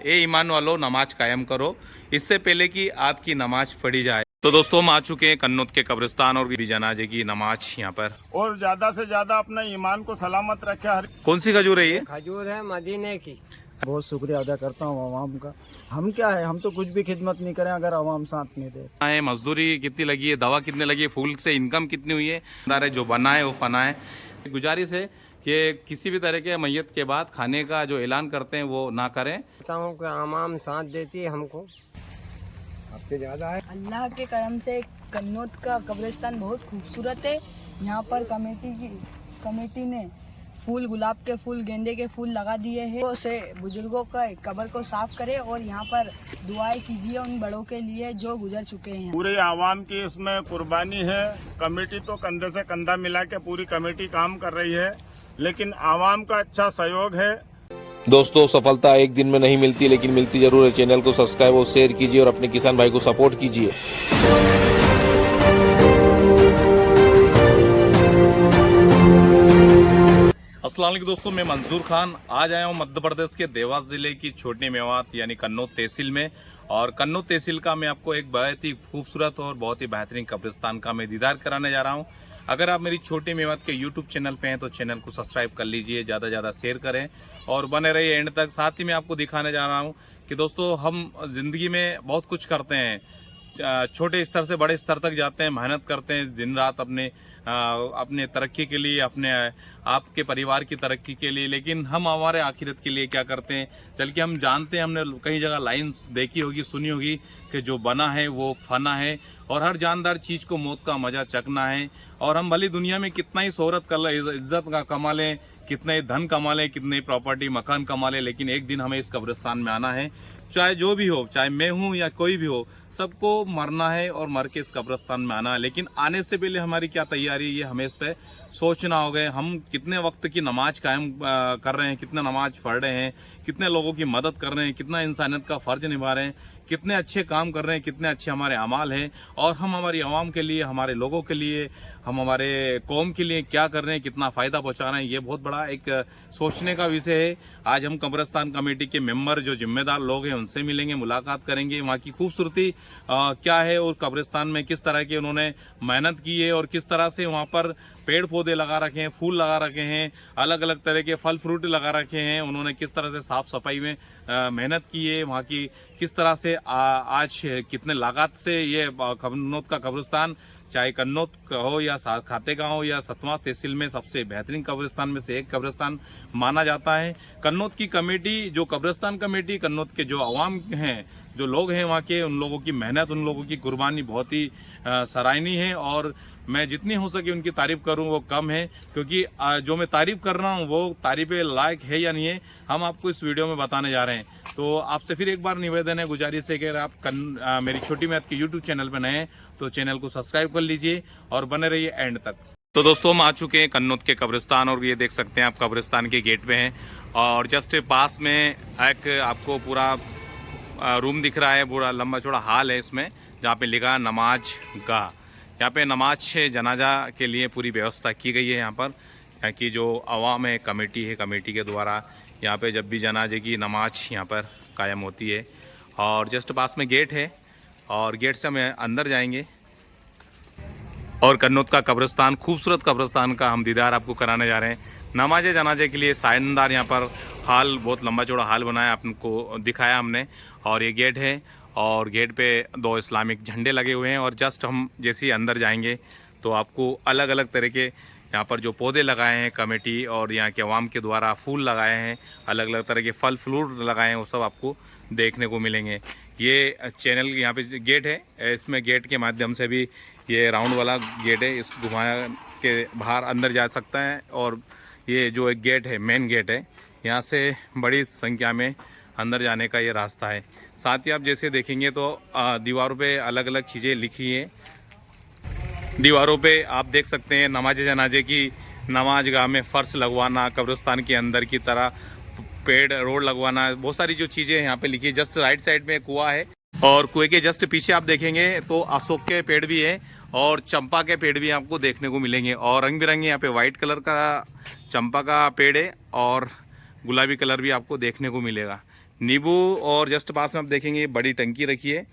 ए ईमान वालों नमाज कायम करो इससे पहले कि आपकी नमाज पढ़ी जाए। तो दोस्तों हम आ चुके हैं कन्नौज के कब्रिस्तान और भी जनाजे की नमाज यहाँ पर। और ज्यादा से ज्यादा अपने ईमान को सलामत रखे। हर कौन सी खजूर है ये? खजूर है मदीने की। बहुत शुक्रिया अदा करता हूँ आवाम का। हम क्या है, हम तो कुछ भी खिदमत नहीं करें अगर आवाम साथ नहीं दे। मजदूरी कितनी लगी है, दवा कितनी लगी है, फूल से इनकम कितनी हुई है, जो बना है वो फना है। गुजारिश है कि किसी भी तरह के मैयत के बाद खाने का जो ऐलान करते हैं वो ना करें। बताऊँ कि आवाम साथ देती है हमको, आपसे ज़्यादा है। अल्लाह के करम से कन्नौज का कब्रिस्तान बहुत खूबसूरत है। यहाँ पर कमेटी ने फूल, गुलाब के फूल, गेंदे के फूल लगा दिए हैं। उसे बुजुर्गों का कब्र को साफ करे और यहाँ पर दुआएं कीजिए उन बड़ों के लिए जो गुजर चुके हैं। पूरे आवाम की इसमें कुर्बानी है। कमेटी तो कंधे से कंधा मिला के पूरी कमेटी काम कर रही है, लेकिन आवाम का अच्छा सहयोग है। दोस्तों, सफलता एक दिन में नहीं मिलती, लेकिन मिलती जरूर है। चैनल को सब्सक्राइब और शेयर कीजिए और अपने किसान भाई को सपोर्ट कीजिए। अस्सलाम वालेकुम दोस्तों, मैं मंसूर खान आज आया हूँ मध्य प्रदेश के देवास जिले की छोटी मेवात यानी कन्नौज तहसील में। और कन्नौज तहसील का मैं आपको एक बहुत ही खूबसूरत और बहुत ही बेहतरीन कब्रिस्तान का मैं दीदार कराने जा रहा हूँ। अगर आप मेरी छोटी मेवात के यूट्यूब चैनल पे हैं तो चैनल को सब्सक्राइब कर लीजिए, ज़्यादा से ज़्यादा शेयर करें और बने रहिए एंड तक। साथ ही मैं आपको दिखाने जा रहा हूँ कि दोस्तों हम ज़िंदगी में बहुत कुछ करते हैं, छोटे स्तर से बड़े स्तर तक जाते हैं, मेहनत करते हैं दिन रात अपने तरक्की के लिए, अपने आपके परिवार की तरक्की के लिए, लेकिन हम हमारे आखिरत के लिए क्या करते हैं बल्कि हम जानते हैं, हमने कई जगह लाइन देखी होगी, सुनी होगी कि जो बना है वो फना है और हर जानदार चीज़ को मौत का मजा चखना है। और हम भली दुनिया में कितना ही शोहरत कर लें, इज्जत का कमा लें, कितने धन कमा लें, कितने प्रॉपर्टी मकान कमा लें, लेकिन एक दिन हमें इस कब्रिस्तान में आना है। चाहे जो भी हो, चाहे मैं हूँ या कोई भी हो, सबको मरना है और मर के इस कब्रिस्तान में आना है। लेकिन आने से पहले हमारी क्या तैयारी है, ये हमें इस पर सोचना होगा। हम कितने वक्त की नमाज कायम कर रहे हैं, कितने नमाज पढ़ रहे हैं, कितने लोगों की मदद कर रहे हैं, कितना इंसानियत का फ़र्ज निभा रहे हैं, कितने अच्छे काम कर रहे हैं, कितने अच्छे हमारे अमाल हैं, और हम हमारी आवाम के लिए, हमारे लोगों के लिए, हम हमारे कौम के लिए क्या कर रहे हैं, कितना फ़ायदा पहुंचा रहे हैं। ये बहुत बड़ा एक सोचने का विषय है। आज हम कब्रिस्तान कमेटी के मेंबर जो जिम्मेदार लोग हैं उनसे मिलेंगे, मुलाकात करेंगे, वहाँ की खूबसूरती क्या है और कब्रिस्तान में किस तरह की उन्होंने मेहनत की है और किस तरह से वहाँ पर पेड़ पौधे लगा रखे हैं, फूल लगा रखे हैं, अलग अलग तरह के फल फ्रूट लगा रखे हैं, उन्होंने किस तरह से साफ़ सफाई में मेहनत की है, वहाँ की किस तरह से आज कितने लागत से ये कन्नौज का कब्रिस्तान, चाहे कन्नौज हो या खातेगांव हो या सतवा तहसील में सबसे बेहतरीन कब्रिस्तान में से एक कब्रिस्तान माना जाता है। कन्नौज की कमेटी, जो कब्रिस्तान कमेटी, कन्नौज के जो अवाम हैं, जो लोग हैं वहाँ के, उन लोगों की मेहनत, उन लोगों की कुर्बानी बहुत ही सराहनीय है। और मैं जितनी हो सके उनकी तारीफ़ करूं वो कम है, क्योंकि जो मैं तारीफ़ कर रहा हूं वो तारीफ़ लायक है या नहीं है, हम आपको इस वीडियो में बताने जा रहे हैं। तो आपसे फिर एक बार निवेदन है, गुजारिश है कि अगर आप मेरी छोटी मेहनत के यूट्यूब चैनल पर नए हैं तो चैनल को सब्सक्राइब कर लीजिए और बने रहिए एंड तक। तो दोस्तों हम आ चुके हैं कन्नौज के कब्रिस्तान और ये देख सकते हैं आप कब्रिस्तान के गेट पे हैं और जस्ट पास में एक आपको पूरा रूम दिख रहा है, पूरा लंबा चौड़ा हाल है इसमें, जहाँ पे लिखा नमाज गाह। यहाँ पे नमाज जनाजा के लिए पूरी व्यवस्था की गई है। यहाँ पर यहाँ की जो अवाम है, कमेटी है, कमेटी के द्वारा यहाँ पे जब भी जनाजे की नमाज यहाँ पर कायम होती है। और जस्ट पास में गेट है और गेट से हम अंदर जाएंगे और कन्नौज का कब्रिस्तान, खूबसूरत कब्रिस्तान का हम दीदार आपको कराने जा रहे हैं। नमाज जनाजे के लिए शानदार यहाँ पर हाल, बहुत लंबा चौड़ा हाल बनाया, आपको दिखाया हमने। और ये गेट है और गेट पे 2 इस्लामिक झंडे लगे हुए हैं। और जस्ट हम जैसे ही अंदर जाएंगे तो आपको अलग अलग तरह के यहाँ पर जो पौधे लगाए हैं कमेटी और यहाँ के अवाम के द्वारा, फूल लगाए हैं, अलग अलग तरह के फल फ्रूट लगाए हैं, वो सब आपको देखने को मिलेंगे। ये चैनल यहाँ पे गेट है, इसमें गेट के माध्यम से भी, ये राउंड वाला गेट है, इस घुमा के बाहर अंदर जा सकता है। और ये जो एक गेट है, मेन गेट है, यहाँ से बड़ी संख्या में अंदर जाने का ये रास्ता है। साथ ही आप जैसे देखेंगे तो दीवारों पे अलग अलग चीज़ें लिखी हैं। दीवारों पे आप देख सकते हैं नमाज जनाजे की, नमाज गाह में फ़र्श लगवाना, कब्रिस्तान के अंदर की तरह पेड़ रोड लगवाना, बहुत सारी जो चीज़ें यहाँ पे लिखी है। जस्ट राइट साइड में कुआं है और कुएं के जस्ट पीछे आप देखेंगे तो अशोक के पेड़ भी है और चंपा के पेड़ भी आपको देखने को मिलेंगे। और रंग बिरंगे यहाँ पे वाइट कलर का चंपा का पेड़ है और गुलाबी कलर भी आपको देखने को मिलेगा। नींबू और जस्ट पास में आप देखेंगे ये बड़ी टंकी रखी है,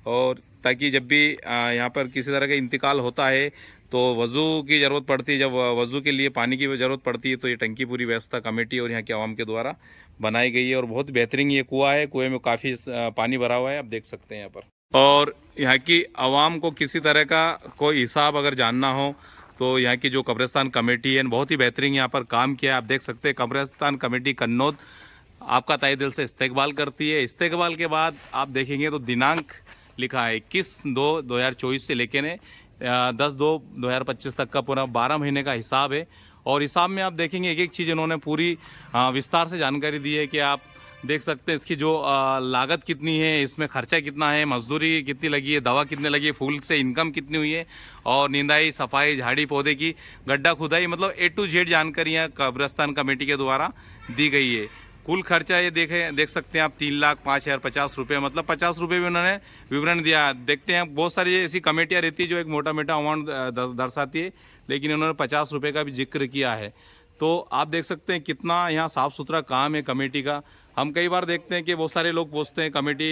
और ताकि जब भी यहाँ पर किसी तरह का इंतकाल होता है तो वज़ू की ज़रूरत पड़ती है, जब वज़ू के लिए पानी की ज़रूरत पड़ती है तो ये टंकी पूरी व्यवस्था कमेटी और यहाँ के आवाम के द्वारा बनाई गई है। और बहुत बेहतरीन ये कुआं है, कुएं में काफ़ी पानी भरा हुआ है, आप देख सकते हैं यहाँ पर। और यहाँ की आवाम को किसी तरह का कोई हिसाब अगर जानना हो तो यहाँ की जो कब्रिस्तान कमेटी है बहुत ही बेहतरीन यहाँ पर काम किया है। आप देख सकते हैं कब्रिस्तान कमेटी कन्नौज आपका तहे दिल से इस्तकबाल करती है। इस्तकबाल के बाद आप देखेंगे तो दिनांक लिखा है 21/2/2024 से लेकर 10/2/2025 तक का पूरा 12 महीने का हिसाब है। और हिसाब में आप देखेंगे एक एक चीज़ इन्होंने पूरी विस्तार से जानकारी दी है कि आप देख सकते हैं इसकी जो लागत कितनी है, इसमें खर्चा कितना है, मजदूरी कितनी लगी है, दवा कितने लगी है, फूल से इनकम कितनी हुई है, और निंदाई, सफाई, झाड़ी पौधे की, गड्ढा खुदाई, मतलब A to Z जानकारियाँ कब्रिस्तान कमेटी के द्वारा दी गई है। कुल खर्चा ये देख सकते हैं आप 3,05,050 रुपये, मतलब 50 रुपये भी उन्होंने विवरण दिया। देखते हैं बहुत सारी ऐसी कमेटियाँ रहती है जो एक मोटा मोटा अमाउंट दर्शाती है, लेकिन उन्होंने 50 रुपये का भी जिक्र किया है। तो आप देख सकते हैं कितना यहाँ साफ़ सुथरा काम है कमेटी का। हम कई बार देखते हैं कि बहुत सारे लोग पूछते हैं कमेटी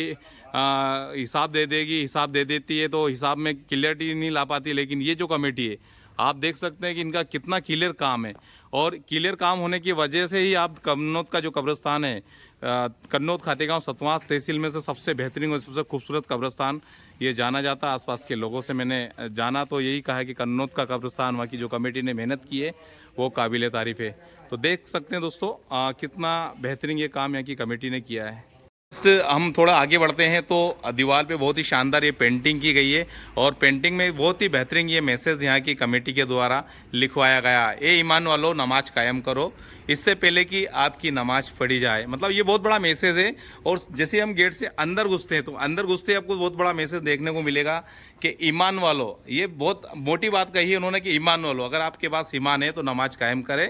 हिसाब दे देगी, हिसाब दे देती है तो हिसाब में क्लियरिटी नहीं ला पाती, लेकिन ये जो कमेटी है आप देख सकते हैं कि इनका कितना क्लियर काम है। और क्लियर काम होने की वजह से ही आप कन्नौज का जो कब्रिस्तान है, कन्नौज खातेगांव सतवां तहसील में से सबसे बेहतरीन और सबसे खूबसूरत कब्रिस्तान ये जाना जाता है। आसपास के लोगों से मैंने जाना तो यही कहा कि कन्नौज का कब्रिस्तान वहाँ की जो कमेटी ने मेहनत की है वो काबिल तारीफ़ है। तो देख सकते हैं दोस्तों कितना बेहतरीन ये काम यहाँ की कमेटी ने किया है। हम थोड़ा आगे बढ़ते हैं तो दीवार पे बहुत ही शानदार ये पेंटिंग की गई है, और पेंटिंग में बहुत ही बेहतरीन ये मैसेज यहाँ की कमेटी के द्वारा लिखवाया गया, ए ईमान वालों नमाज कायम करो इससे पहले कि आपकी नमाज पढ़ी जाए। मतलब ये बहुत बड़ा मैसेज है। और जैसे हम गेट से अंदर घुसते हैं तो अंदर घुसते आपको बहुत बड़ा मैसेज देखने को मिलेगा कि ईमान वालों, ये बहुत मोटी बात कही है उन्होंने कि ईमान वालों, अगर आपके पास ईमान है तो नमाज कायम करें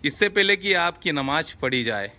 इससे पहले कि आपकी नमाज पढ़ी जाए।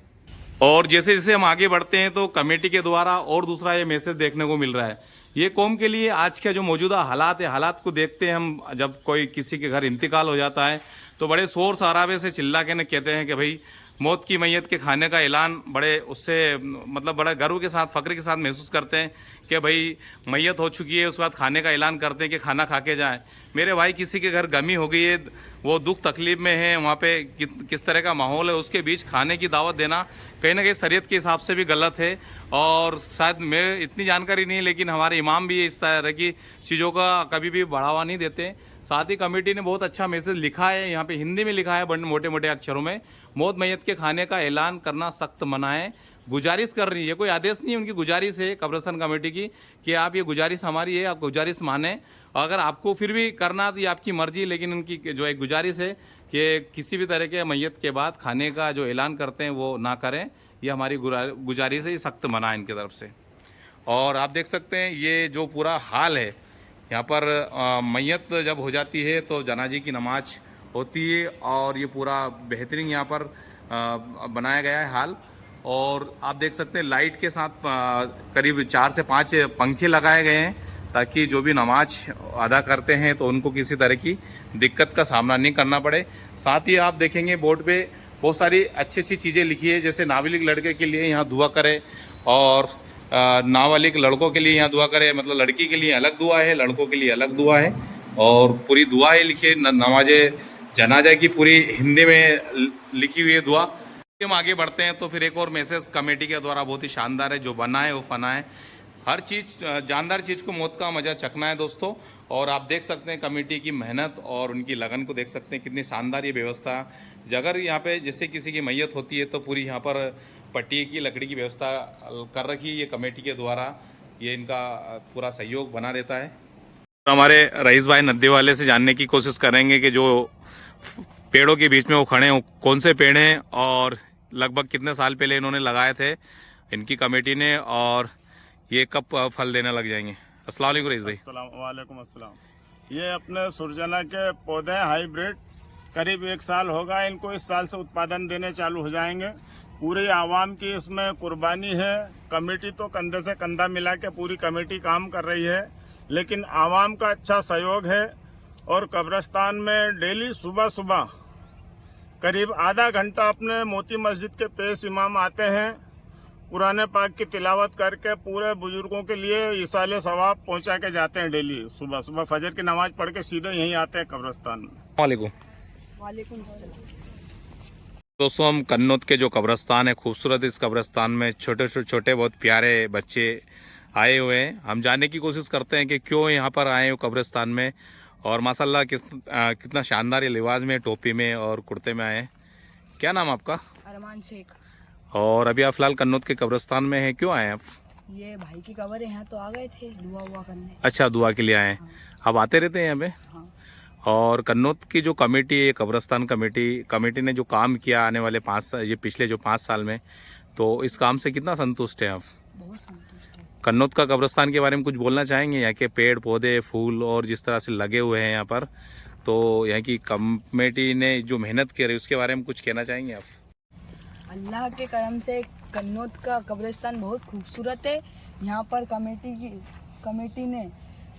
और जैसे जैसे हम आगे बढ़ते हैं तो कमेटी के द्वारा और दूसरा ये मैसेज देखने को मिल रहा है, ये कौम के लिए आज के जो मौजूदा हालात है, हालात को देखते हैं हम। जब कोई किसी के घर इंतकाल हो जाता है तो बड़े शोर शराबे से चिल्ला के न कहते हैं कि भाई मौत की मैयत के खाने का ऐलान, बड़े उससे मतलब बड़ा गर्व के साथ, फ़ख्र के साथ महसूस करते हैं कि भाई मैयत हो चुकी है, उसके बाद खाने का ऐलान करते हैं कि खाना खा के जाएँ। मेरे भाई किसी के घर गमी हो गई है, वो दुख तकलीफ़ में है, वहाँ पे किस तरह का माहौल है, उसके बीच खाने की दावत देना कहीं ना कहीं शरीयत के हिसाब से भी गलत है। और शायद मैं इतनी जानकारी नहीं है, लेकिन हमारे इमाम भी इस तरह की चीज़ों का कभी भी बढ़ावा नहीं देते। साथ ही कमेटी ने बहुत अच्छा मैसेज लिखा है, यहाँ पे हिंदी में लिखा है बड़े मोटे मोटे अक्षरों में, मौत मैयत के खाने का ऐलान करना सख्त मना है। गुजारिश कर रही है, कोई आदेश नहीं है, उनकी गुजारिश है कब्रिस्तान कमेटी की कि आप ये गुजारिश हमारी है, आप गुजारिश माने। अगर आपको फिर भी करना तो ये आपकी मर्जी, लेकिन उनकी जो एक गुजारिश है कि किसी भी तरह के मैयत के बाद खाने का जो ऐलान करते हैं वो ना करें, ये हमारी गुजारिश है, ये सख्त मना है इनकी तरफ से। और आप देख सकते हैं ये जो पूरा हाल है यहाँ पर, मैयत जब हो जाती है तो जनाजे की नमाज होती है, और ये पूरा बेहतरीन यहाँ पर बनाया गया है हाल। और आप देख सकते हैं लाइट के साथ करीब 4 से 5 पंखे लगाए गए हैं, ताकि जो भी नमाज अदा करते हैं तो उनको किसी तरह की दिक्कत का सामना नहीं करना पड़े। साथ ही आप देखेंगे बोर्ड पे बहुत सारी अच्छी अच्छी चीज़ें लिखी है, जैसे नाबालिग लड़के के लिए यहाँ दुआ करें, और नाबालिग लड़कों के लिए यहाँ दुआ करें, मतलब लड़की के लिए अलग दुआ है, लड़कों के लिए अलग दुआ है, और पूरी दुआ है लिखी, नमाज जनाजा की पूरी हिंदी में लिखी हुई है दुआ। हम आगे बढ़ते हैं तो फिर एक और मैसेज कमेटी के द्वारा बहुत ही शानदार है, जो बना है वो फना है। हर चीज़, जानदार चीज़ को मौत का मज़ा चखना है दोस्तों। और आप देख सकते हैं कमेटी की मेहनत और उनकी लगन को देख सकते हैं, कितनी शानदार ये व्यवस्था। अगर यहाँ पे जैसे किसी की मैयत होती है तो पूरी यहाँ पर पट्टी की लकड़ी की व्यवस्था कर रखी है ये कमेटी के द्वारा, ये इनका पूरा सहयोग बना रहता है। हमारे रईस भाई नद्दी वाले से जानने की कोशिश करेंगे कि जो पेड़ों के बीच में वो खड़े हैं कौन से पेड़ हैं, और लगभग कितने साल पहले इन्होंने लगाए थे इनकी कमेटी ने, और ये कब फल देने लग जाएंगे। अस्सलाम वालेकुम रईस भाई। वालेकुम अस्सलाम। ये अपने सुरजना के पौधे हाइब्रिड, करीब 1 साल होगा इनको, इस साल से उत्पादन देने चालू हो जाएंगे। पूरी आवाम की इसमें कुर्बानी है। कमेटी तो कंधे से कंधा मिला के पूरी कमेटी काम कर रही है, लेकिन आवाम का अच्छा सहयोग है। और कब्रिस्तान में डेली सुबह सुबह करीब आधा घंटा अपने मोती मस्जिद के पेश इमाम आते हैं, कुरान पाक की तिलावत करके पूरे बुजुर्गों के लिए इसाले सवाब पहुंचा के जाते हैं डेली। सुबह सुबह फजर की नमाज पढ़ के सीधे यहीं आते हैं कब्रिस्तान में। वालेकुम। वालेकुम अस्सलाम। दोस्तों हम कन्नौत के जो कब्रिस्तान है, खूबसूरत इस कब्रिस्तान में छोटे छोटे बहुत प्यारे बच्चे आए हुए हैं। हम जानने की कोशिश करते हैं कि क्यों यहाँ पर आए हो कब्रिस्तान में, और माशाल्लाह कितना शानदार ये लिबास में, टोपी में और कुर्ते में आए हैं। क्या नाम आपका? अरमान शेख। और अभी आप फिलहाल कन्नौत के कब्रिस्तान में हैं, क्यों आए हैं आप? ये भाई की कब्र है, यहाँ तो आ गए थे दुआ हुआ करने। अच्छा, दुआ के लिए आए हैं। आप आते रहते हैं यहाँ पे? हाँ। और कन्नौत की जो कमेटी है, कब्रिस्तान कमेटी ने जो काम किया आने वाले ये पिछले जो 5 साल में, तो इस काम से कितना संतुष्ट हैं आप? बहुत संतुष्ट है। कन्नौत का कब्रिस्तान के बारे में कुछ बोलना चाहेंगे? यहाँ के पेड़ पौधे फूल और जिस तरह से लगे हुए हैं यहाँ पर, तो यहाँ की कमेटी ने जो मेहनत की रही उसके बारे में कुछ कहना चाहेंगे आप? अल्लाह के करम से कन्नौत का कब्रिस्तान बहुत खूबसूरत है। यहाँ पर कमेटी ने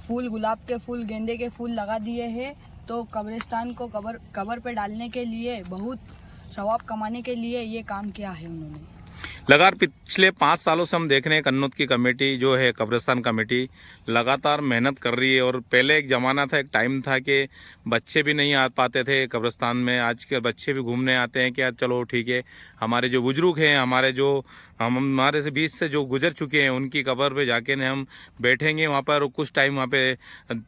फूल, गुलाब के फूल, गेंदे के फूल लगा दिए हैं। तो कब्रिस्तान को कब्र पे डालने के लिए, बहुत सवाब कमाने के लिए ये काम किया है उन्होंने। लगातार पिछले 5 सालों से हम देख रहे हैं कन्नौत की कमेटी जो है, कब्रिस्तान कमेटी लगातार मेहनत कर रही है। और पहले एक ज़माना था, एक टाइम था कि बच्चे भी नहीं आ पाते थे कब्रिस्तान में। आज के बच्चे भी घूमने आते हैं कि यार चलो ठीक है, हमारे जो बुजुर्ग हैं, हमारे से 20 से जो गुजर चुके हैं, उनकी कब्र पे जाके ने हम बैठेंगे वहाँ पर, कुछ टाइम वहाँ पे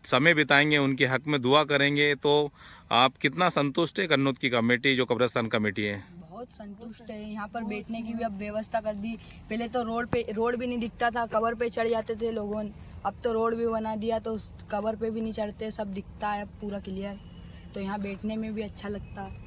समय बिताएंगे, उनके हक़ में दुआ करेंगे। तो आप कितना संतुष्ट है कन्नौत की कमेटी, जो कब्रिस्तान कमेटी है? बहुत संतुष्ट है। यहाँ पर बैठने की भी अब व्यवस्था कर दी। पहले तो रोड भी नहीं दिखता था, कब्र पे चढ़ जाते थे लोगों। अब तो रोड भी बना दिया, तो कब्र पे भी नहीं चढ़ते, सब दिखता है पूरा क्लियर। तो यहाँ बैठने में भी अच्छा लगता है।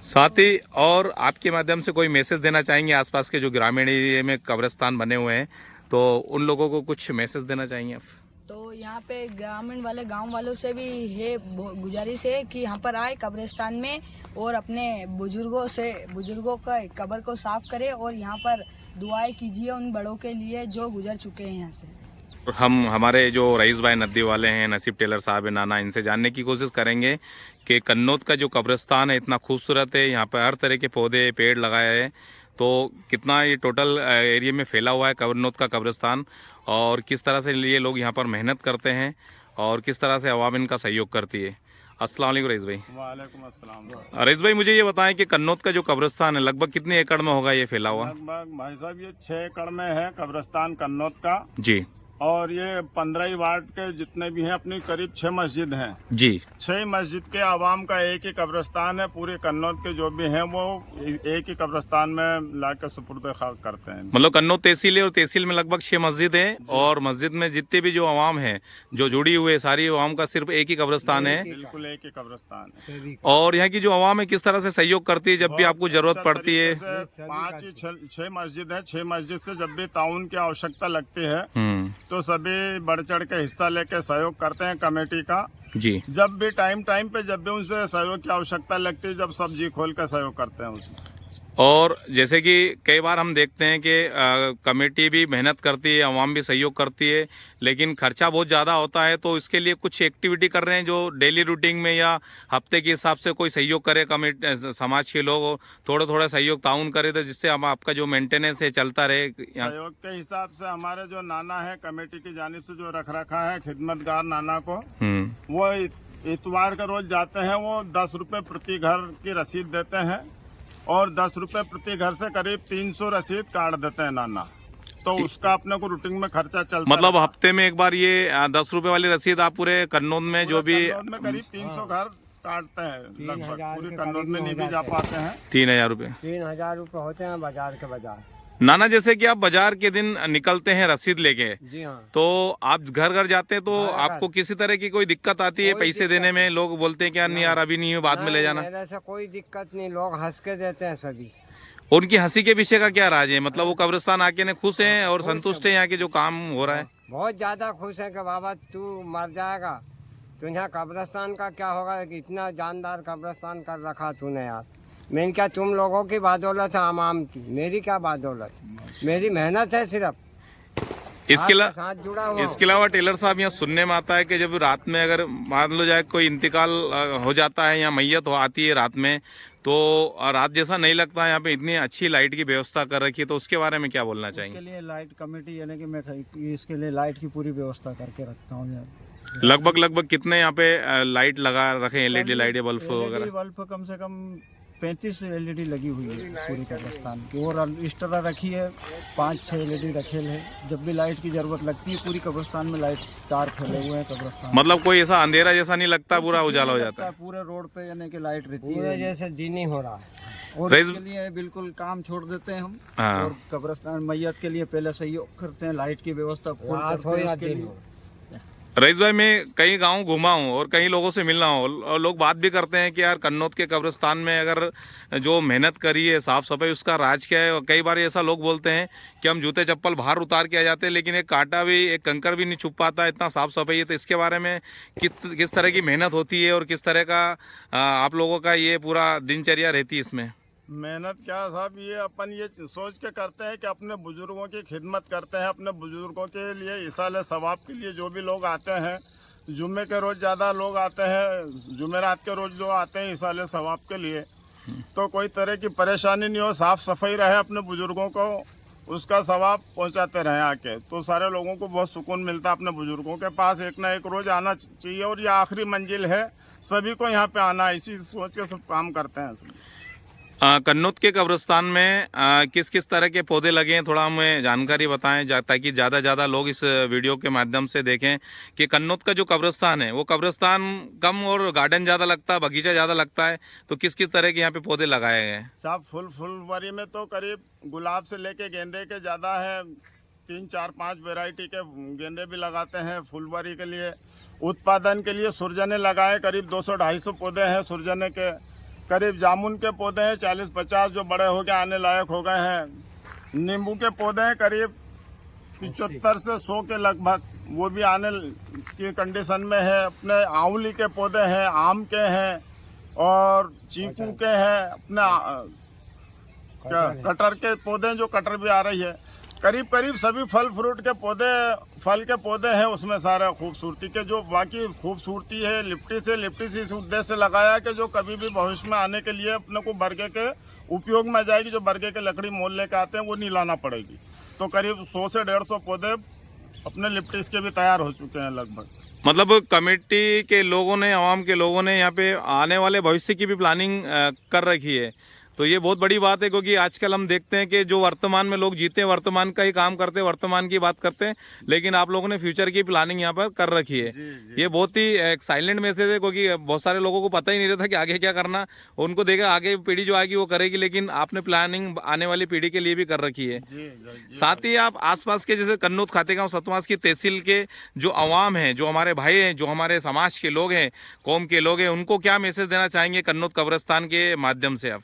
साथ ही और आपके माध्यम से कोई मैसेज देना चाहेंगे आसपास के जो ग्रामीण एरिया में कब्रिस्तान बने हुए हैं, तो उन लोगों को कुछ मैसेज देना चाहेंगे आप? तो यहाँ पे ग्रामीण वाले, गांव वालों से भी है गुजारिश है कि यहाँ पर आए कब्रिस्तान में और अपने बुजुर्गों का कब्र को साफ करें और यहाँ पर दुआएं कीजिए उन बड़ों के लिए जो गुजर चुके हैं यहाँ से। हम हमारे जो रईस भाई नदी वाले हैं, नसीब टेलर साहब है, नाना, इनसे जानने की कोशिश करेंगे कि कन्नौत का जो कब्रिस्तान है इतना खूबसूरत है, यहाँ पर हर तरह के पौधे पेड़ लगाए हैं, तो कितना ये टोटल एरिया में फैला हुआ है कन्नौत का कब्रिस्तान, और किस तरह से ये लोग यहाँ पर मेहनत करते हैं और किस तरह से अवाम इनका सहयोग करती है। अस्सलाम वालेकुम रईस भाई। वालेकुम अस्सलाम। रईस भाई, मुझे ये बताएं कि कन्नौत का जो कब्रिस्तान है लगभग कितने एकड़ में होगा ये फैला हुआ? लगभग भाई साहब ये 6 एकड़ में है कब्रिस्तान कन्नौत का जी। और ये 15 वार्ड के जितने भी हैं, अपनी करीब 6 मस्जिद हैं जी। 6 मस्जिद के आवाम का एक ही कब्रिस्तान है। पूरे कन्नौत के जो भी हैं वो एक ही कब्रिस्तान में लाकर सुपुर्द खाक करते हैं। मतलब कन्नौत तहसील है और तहसील में लगभग 6 मस्जिद है, और मस्जिद में जितने भी जो आवाम है जो जुड़ी हुई है, सारी आवाम का सिर्फ एक ही कब्रिस्तान है। बिल्कुल एक ही कब्रिस्तान है। और यहाँ की जो आवाम है किस तरह से सहयोग करती है जब भी आपको जरूरत पड़ती है? 6 मस्जिद है, 6 मस्जिद से जब भी ताउन की आवश्यकता लगती है तो सभी बढ़ चढ़ के हिस्सा लेके सहयोग करते हैं कमेटी का जी। जब भी टाइम पे जब भी उनसे सहयोग की आवश्यकता लगती है, जब सब जी खोल कर सहयोग करते हैं उसमें। और जैसे कि कई बार हम देखते हैं कि कमेटी भी मेहनत करती है, आवाम भी सहयोग करती है, लेकिन खर्चा बहुत ज़्यादा होता है। तो इसके लिए कुछ एक्टिविटी कर रहे हैं जो डेली रूटीन में या हफ्ते के हिसाब से कोई सहयोग करे, कमेटी समाज के लोग थोड़ा सहयोग ताउन करे, तो जिससे हम आपका जो मेंटेनेंस है चलता रहे। सहयोग के हिसाब से हमारे जो नाना है कमेटी की जानिब से जो रख रखा है खिदमतगार नाना को, वो इतवार का रोज जाते हैं। वो 10 रुपये प्रति घर की रसीद देते हैं और 10 रुपये प्रति घर से करीब 300 रसीद काट देते हैं नाना। तो उसका अपने को रूटीन में खर्चा चलता है। मतलब हफ्ते में एक बार ये 10 रुपये वाली रसीद आप पूरे कन्नौत में जो भी में करीब 300 घर काटते हैं। लगभग पूरे कन्नौत में नहीं भी जा पाते हैं। 3000 रुपये 3000 रुपये होते हैं बाजार के बाजार। नाना, जैसे कि आप बाजार के दिन निकलते हैं रसीद लेके, जी हाँ, तो आप घर घर जाते हैं, तो आपको किसी तरह की कोई दिक्कत आती है पैसे देने में? लोग बोलते हैं कि यार नहीं यार अभी नहीं है, बाद में ले जाना। मेरे से कोई दिक्कत नहीं, लोग हंस के देते हैं सभी। उनकी हंसी के पीछे का क्या राज है? मतलब वो कब्रिस्तान आके ने खुश हैं और संतुष्ट है यहाँ के जो काम हो रहा है? बहुत ज्यादा खुश है कि बाबा तू मर जाएगा तो यहाँ कब्रिस्तान का क्या होगा, कि इतना जानदार कब्रिस्तान कर रखा तूने यार। मैं क्या तुम लोगों की बदौलत है, आवाम की, मेरी क्या बदौलत, मेरी मेहनत है सिर्फ। इसके अलावा टेलर साहब, यहाँ सुनने में आता है कि जब रात में अगर मान लो जाए कोई इंतकाल हो जाता है या मैयत हो आती है रात में, तो रात जैसा नहीं लगता है, यहाँ पे इतनी अच्छी लाइट की व्यवस्था कर रखी है, तो उसके बारे में क्या बोलना इसके चाहेंगे? लिए लाइट कमेटी यानी कि मैं इसके लिए लाइट की पूरी व्यवस्था करके रखता हूँ यार। लगभग कितने यहाँ पे लाइट लगा रखे हैं, एलईडी लाइट या बल्ब एलईडी वगैरह? बल्ब कम से कम 35 एलईडी लगी हुई है पूरी कब्रिस्तान की, और एक्स्ट्रा रखी है 5-6 एलईडी रखे हैं। जब भी लाइट की जरूरत लगती है पूरी कब्रिस्तान में लाइट तार फैले हुए हैं कब्रिस्तान। मतलब कोई ऐसा अंधेरा जैसा नहीं लगता, पूरा उजाला हो जाता है? पूरे रोड पे यानी कि लाइट रहती पूरे है जैसे दिन ही हो रहा है। और इसके लिए बिल्कुल काम छोड़ देते हैं हम। हाँ। और कब्रिस्तान मैयत के लिए पहले सहयोग करते हैं, लाइट की व्यवस्था फुल रात हो करते हैं या उसके दिन लिए। हो। रईस भाई, मैं कई गांव घूमा हूँ और कई लोगों से मिला हूँ, और लोग बात भी करते हैं कि यार कन्नौत के कब्रिस्तान में अगर जो मेहनत करी है, साफ सफाई, उसका राज क्या है। और कई बार ऐसा लोग बोलते हैं कि हम जूते चप्पल बाहर उतार के आ जाते हैं, लेकिन एक कांटा भी, एक कंकर भी नहीं छुप पाता, इतना साफ सफाई है। तो इसके बारे में किस तरह की मेहनत होती है और किस तरह का आप लोगों का ये पूरा दिनचर्या रहती है इसमें? मेहनत क्या साहब, ये अपन ये सोच के करते हैं कि अपने बुजुर्गों की खिदमत करते हैं, अपने बुजुर्गों के लिए इसाले सवाब के लिए। जो भी लोग आते हैं, जुम्मे के रोज़ ज़्यादा लोग आते हैं, जुमेरात के रोज़ जो आते हैं इसाले सवाब के लिए, तो कोई तरह की परेशानी नहीं हो, साफ़ सफाई रहे, अपने बुजुर्गों को उसका सवाब पहुंचाते रहें आके, तो सारे लोगों को बहुत सुकून मिलता है। अपने बुजुर्गों के पास एक ना एक रोज़ आना चाहिए, और ये आखिरी मंजिल है, सभी को यहाँ पे आना है, इसी सोच के सब काम करते हैं सभी। कन्नौत के कब्रिस्तान में किस किस तरह के पौधे लगे हैं, थोड़ा हमें जानकारी बताएं, ताकि ज़्यादा से ज़्यादा लोग इस वीडियो के माध्यम से देखें कि कन्नौत का जो कब्रिस्तान है वो कब्रिस्तान कम और गार्डन ज़्यादा लगता है, बगीचा ज़्यादा लगता है, तो किस किस तरह के यहाँ पे पौधे लगाए गए हैं? साहब फुलवारी में तो करीब गुलाब से लेके गेंदे के ज़्यादा है, 3-4-5 वैरायटी के गेंदे भी लगाते हैं फुलवारी के लिए। उत्पादन के लिए सुरजने लगाए, करीब 200-250 पौधे हैं सुरजने के। करीब जामुन के पौधे हैं 40-50 जो बड़े हो गए, आने लायक हो गए हैं। नींबू के पौधे हैं करीब 75 से 100 के लगभग, वो भी आने की कंडीशन में है। अपने आंवली के पौधे हैं, आम के हैं, और चीकू के हैं, अपने कटर के पौधे हैं, जो कटर भी आ रही है। करीब सभी फल फ्रूट के पौधे, फल के पौधे हैं उसमें सारे खूबसूरती के। जो बाकी खूबसूरती है लिप्टी से इस उद्देश्य से लगाया कि जो कभी भी भविष्य में आने के लिए अपने को बरगे के उपयोग में आ जाएगी। जो बरगे के लकड़ी मोल लेके आते हैं वो नहीं लाना पड़ेगी। तो करीब 100 से 150 पौधे अपने लिप्टिस के भी तैयार हो चुके हैं लगभग। मतलब कमेटी के लोगों ने, आवाम के लोगों ने यहाँ पे आने वाले भविष्य की भी प्लानिंग कर रखी है, तो ये बहुत बड़ी बात है। क्योंकि आजकल हम देखते हैं कि जो वर्तमान में लोग जीते हैं, वर्तमान का ही काम करते हैं, वर्तमान की बात करते हैं, लेकिन आप लोगों ने फ्यूचर की प्लानिंग यहाँ पर कर रखी है। ये बहुत ही एक साइलेंट मैसेज है, क्योंकि बहुत सारे लोगों को पता ही नहीं रहता कि आगे क्या करना। उनको देखा आगे पीढ़ी जो आएगी वो करेगी, लेकिन आपने प्लानिंग आने वाली पीढ़ी के लिए भी कर रखी है। साथ ही आप आसपास के जैसे कन्नौत, खातेगांव, सतवास की तहसील के जो अवाम हैं, जो हमारे भाई हैं, जो हमारे समाज के लोग हैं, कौम के लोग हैं, उनको क्या मैसेज देना चाहेंगे कन्नौत कब्रिस्तान के माध्यम से आप?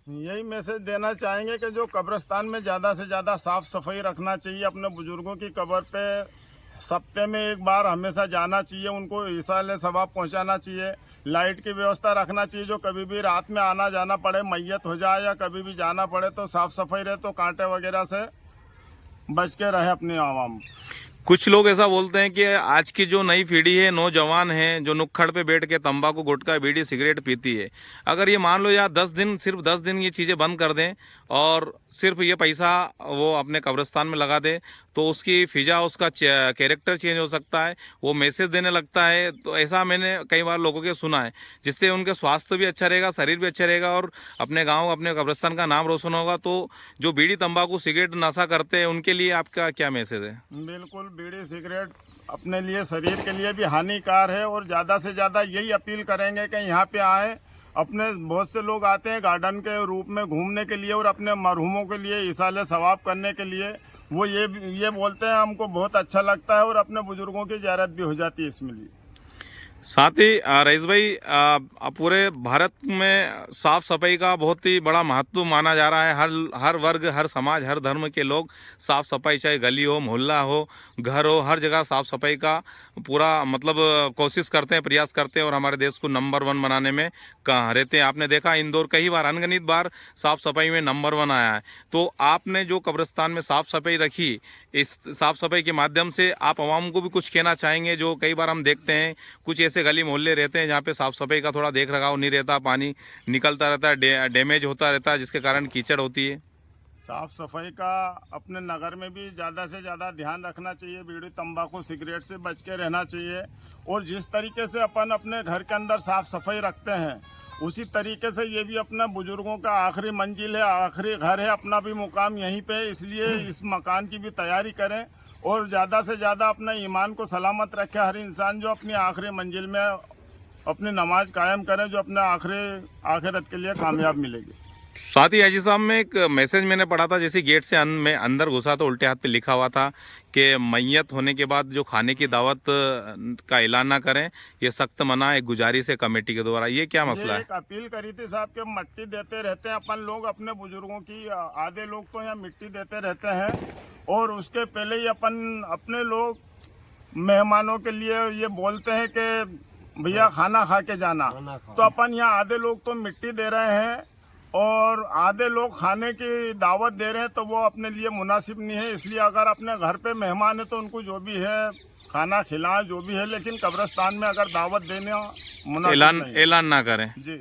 यही मैसेज देना चाहेंगे कि जो कब्रिस्तान में ज़्यादा से ज़्यादा साफ़ सफाई रखना चाहिए। अपने बुजुर्गों की कब्र पे हफ्ते में एक बार हमेशा जाना चाहिए, उनको इसाले सवाब पहुंचाना चाहिए। लाइट की व्यवस्था रखना चाहिए, जो कभी भी रात में आना जाना पड़े, मैयत हो जाए या कभी भी जाना पड़े तो साफ़ सफाई रहे, तो कांटे वगैरह से बच के रहे अपनी आवाम। कुछ लोग ऐसा बोलते हैं कि आज की जो नई पीढ़ी है, नौजवान हैं, जो नुक्कड़ पे बैठ के तंबाकू, गुटखा, बीड़ी, सिगरेट पीती है, अगर ये मान लो यार 10 दिन, सिर्फ 10 दिन ये चीज़ें बंद कर दें और सिर्फ ये पैसा वो अपने कब्रिस्तान में लगा दे, तो उसकी फिजा, उसका कैरेक्टर चेंज हो सकता है, वो मैसेज देने लगता है। तो ऐसा मैंने कई बार लोगों के सुना है, जिससे उनके स्वास्थ्य भी अच्छा रहेगा, शरीर भी अच्छा रहेगा, और अपने गाँव, अपने कब्रिस्तान का नाम रोशन होगा। तो जो बीड़ी, तंबाकू, सिगरेट नशा करते हैं, उनके लिए आपका क्या मैसेज है? बिल्कुल, बीड़ी सिगरेट अपने लिए, शरीर के लिए भी हानिकार है, और ज़्यादा से ज़्यादा यही अपील करेंगे कि यहाँ पे आए। अपने बहुत से लोग आते हैं गार्डन के रूप में घूमने के लिए और अपने मरहूमों के लिए इसाले सवाब करने के लिए। वो ये बोलते हैं, हमको बहुत अच्छा लगता है, और अपने बुजुर्गों की ज़ियारत भी हो जाती है इसमें लिए। साथ ही रईस भाई, पूरे भारत में साफ़ सफाई का बहुत ही बड़ा महत्व माना जा रहा है। हर वर्ग, हर समाज, हर धर्म के लोग साफ़ सफाई, चाहे गली हो, मोहल्ला हो, घर हो, हर जगह साफ़ सफाई का पूरा मतलब कोशिश करते हैं, प्रयास करते हैं, और हमारे देश को नंबर 1 बनाने में कहाँ रहते हैं। आपने देखा इंदौर कई बार, अनगिनत बार साफ़ सफाई में नंबर 1 आया है। तो आपने जो कब्रिस्तान में साफ़ सफाई रखी, इस साफ सफाई के माध्यम से आप आवाम को भी कुछ कहना चाहेंगे? जो कई बार हम देखते हैं कुछ ऐसे गली मोहल्ले रहते हैं जहाँ पे साफ सफाई का थोड़ा देख रखाव नहीं रहता, पानी निकलता रहता है, डैमेज होता रहता है, जिसके कारण कीचड़ होती है। साफ सफाई का अपने नगर में भी ज़्यादा से ज़्यादा ध्यान रखना चाहिए। बीड़ी तंबाकू सिगरेट से बच के रहना चाहिए। और जिस तरीके से अपन अपने घर के अंदर साफ सफाई रखते हैं, उसी तरीके से ये भी अपना बुजुर्गों का आखिरी मंजिल है, आखिरी घर है, अपना भी मुकाम यहीं पे, इसलिए इस मकान की भी तैयारी करें और ज़्यादा से ज़्यादा अपना ईमान को सलामत रखे। हर इंसान जो अपनी आखिरी मंजिल में अपनी नमाज कायम करे, जो अपने आखिरत के लिए कामयाब मिलेगी। साथ ही हाजी साहब में एक मैसेज मैंने पढ़ा था, जैसे गेट से मैं अंदर घुसा तो उल्टे हाथ पे लिखा हुआ था कि मैयत होने के बाद जो खाने की दावत का ऐलान ना करें, ये सख्त मना एक गुजारिश है कमेटी के द्वारा। ये क्या मसला है? एक अपील करी थी साहब के मट्टी देते रहते हैं अपन लोग अपने बुजुर्गों की, आधे लोग तो यहाँ मिट्टी देते रहते हैं और उसके पहले ही अपन अपने लोग मेहमानों के लिए ये बोलते हैं कि भैया खाना खा के जाना। तो अपन यहाँ आधे लोग तो मिट्टी दे रहे हैं और आधे लोग खाने की दावत दे रहे हैं, तो वो अपने लिए मुनासिब नहीं है। इसलिए अगर अपने घर पे मेहमान है तो उनको जो भी है खाना खिलाएं, जो भी है, लेकिन कब्रिस्तान में अगर दावत देने मुनासिब नहीं है। ऐलान ना करें जी।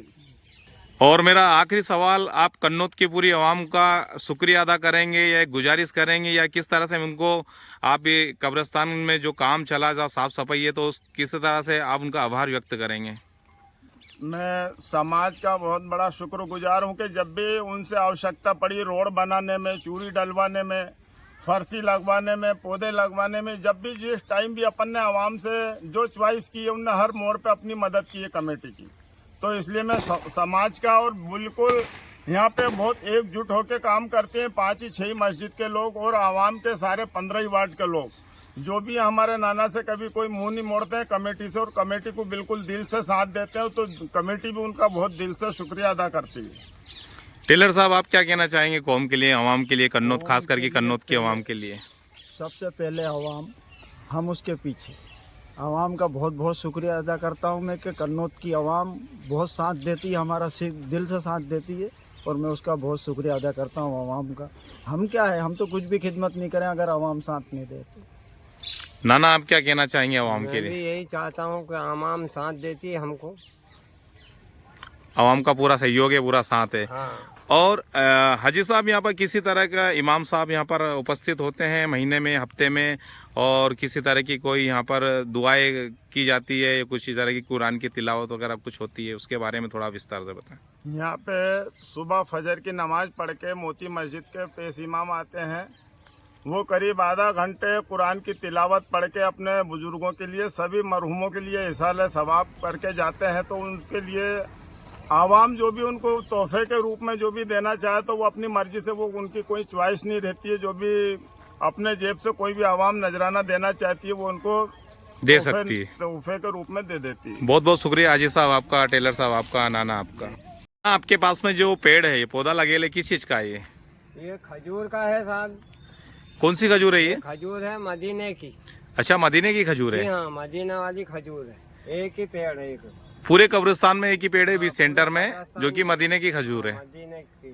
और मेरा आखिरी सवाल, आप कन्नौत की पूरी आवाम का शुक्रिया अदा करेंगे या गुजारिश करेंगे, या किस तरह से उनको आप ये कब्रिस्तान में जो काम चला जा साफ सफाई है, तो किस तरह से आप उनका आभार व्यक्त करेंगे? मैं समाज का बहुत बड़ा शुक्रगुजार हूँ कि जब भी उनसे आवश्यकता पड़ी रोड बनाने में, चूड़ी डलवाने में, फर्शी लगवाने में, पौधे लगवाने में, जब भी जिस टाइम भी अपन ने आवाम से जो च्वाइस की है, उनने हर मोड़ पे अपनी मदद की है कमेटी की। तो इसलिए मैं समाज का और बिल्कुल यहाँ पे बहुत एकजुट होकर काम करते हैं। 5 ही 6 मस्जिद के लोग और आवाम के सारे 15 ही वार्ड के लोग, जो भी हमारे नाना से कभी कोई मुंह नहीं मोड़ते हैं कमेटी से, और कमेटी को बिल्कुल दिल से साथ देते हैं। तो कमेटी भी उनका बहुत दिल से शुक्रिया अदा करती है। टेलर साहब, आप क्या कहना चाहेंगे कौम के लिए, आवाम के लिए, कन्नौत, खास करके कन्नौत की आवाम के लिए? सबसे पहले आवाम, हम उसके पीछे। आवाम का बहुत बहुत शुक्रिया अदा करता हूँ मैं कि कन्नौत की आवाम बहुत साथ देती है, हमारा दिल से साथ देती है, और मैं उसका बहुत शुक्रिया अदा करता हूँ आवाम का। हम क्या है, हम तो कुछ भी खिदमत नहीं करें अगर आवाम साथ नहीं दे तो। नाना, आप क्या कहना चाहेंगे आवाम के मैं भी लिए? यही चाहता हूँ कि आवाम साथ देती है हमको। आवाम का पूरा सहयोग है, पूरा साथ है। हाँ। और हाजी साहब, यहाँ पर किसी तरह का इमाम साहब यहाँ पर उपस्थित होते हैं महीने में, हफ्ते में, और किसी तरह की कोई यहाँ पर दुआएं की जाती है, कुछ इस तरह की कुरान की तिलावत वगैरह कुछ होती है, उसके बारे में थोड़ा विस्तार से बताएं। यहाँ पे सुबह फजर की नमाज पढ़ के मोती मस्जिद के पेश इमाम आते हैं। वो करीब आधा घंटे कुरान की तिलावत पढ़ के अपने बुजुर्गों के लिए, सभी मरहूमों के लिए इसाले सवाब करके जाते हैं। तो उनके लिए आवाम जो भी उनको तोहफे के रूप में जो भी देना चाहे तो वो अपनी मर्जी से, वो उनकी कोई च्वाइस नहीं रहती है। जो भी अपने जेब से कोई भी आवाम नजराना देना चाहती है वो उनको दे सकती है, तोहफे के रूप में दे देती है। बहुत बहुत शुक्रिया हाजी साहब आपका, टेलर साहब आपका, नाना आपका। आपके पास में जो पेड़ है, ये पौधा लगेले, किस चीज का है ये खजूर का है साहब। कौन सी खजूर है ये? खजूर है मदीने की। अच्छा, मदीने की खजूर है। हाँ, मदीना वाली खजूर है। एक ही पेड़ है, एक पूरे कब्रिस्तान में एक ही पेड़ है बीच सेंटर में, जो कि मदीने की खजूर है। मदीने की।